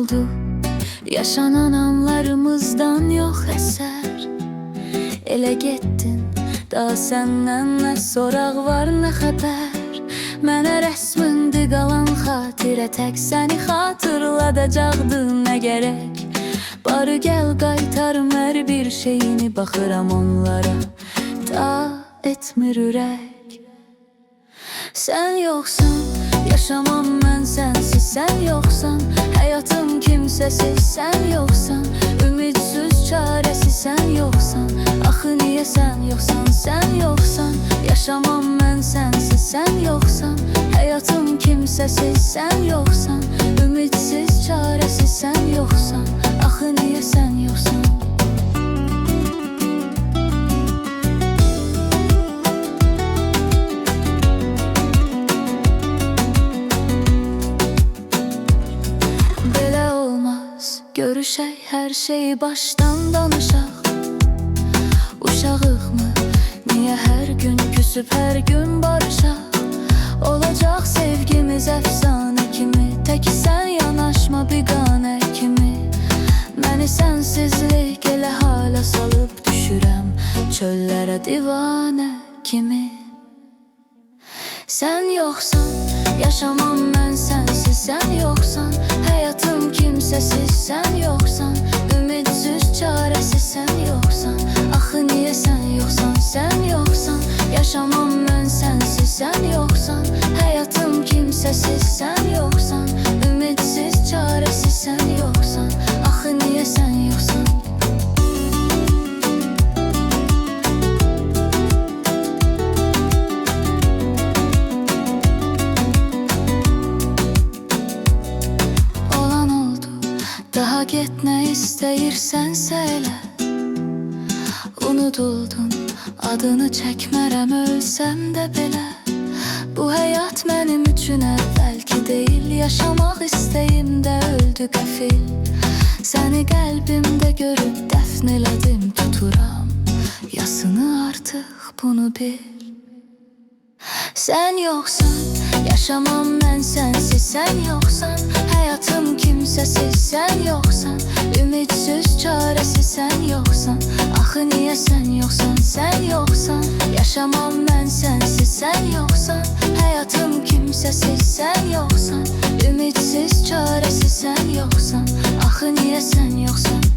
oldu? Yaşanan anlarımızdan yok eser. Elə getdin, daha səndən nə soraq var, nə xəbər? Mənə rəsmindi qalan xatirə, tək səni xatırladacaqdı nə gərək? Barı gəl qaytarım hər bir şeyini, baxıram onlara, da etmir ürək. Sən yoxsan, yaşamam mən sənsiz, sən yoxsan, həyatım kimsəsiz, sən yoxsan, ümidsiz çarəsiz, sən yoxsan. Axı niyə sən yoxsan, sən yoxsan, yaşamam mən sənsiz, sən yoxsan, həyatım kimsəsiz, sən yoxsan, ümidsiz çarəsiz, sən yoxsan. Axı niyə sən yoxsan? Görüşək, hər şeyi başdan danışaq. Uşağıq mı? Niyə hər gün küsüb, hər gün barışaq? Olacaq sevgimiz əfsanə kimi, tək sən yanaşma biganə kimi. Məni sənsizlik elə hala salıb düşürəm çöllərə divanə kimi. Sən yoxsan, yaşamam mən sənsiz, sən yoxsan, həyatım kimsəsiz, sən yoxsan, ümidsiz çarəsiz, sən yoxsan. Axı niyə sən yoxsan, sən yoxsan, yaşamam mən sənsiz, sən yoxsan, həyatım kimsəsiz, sən yoxsan, ümidsiz çarəsiz, sən yoxsan. Axı niyə sən yoxsan? Daha get nə istəyirsənsə elə. Unuduldun, adını çəkmərəm ölsəm də belə. Bu həyat mənim üçün əvvəlki deyil, yaşamaq istəyimdə öldü qəfil. Səni qəlbimdə görüb dəfn elədim, tuturam yasını artıq, bunu bil. Sən yoxsan, yaşamam mən sənsiz, sən yoxsan, həyatım kimsəsiz, sən yoxsan, ümidsiz çarəsiz, sən yoxsan. Axı niyə sən yoxsan, sən yoxsan, yaşamam mən sənsiz, sən yoxsan, həyatım kimsəsiz, sən yoxsan, ümidsiz çarəsiz, sən yoxsan. Axı niyə sən yoxsan?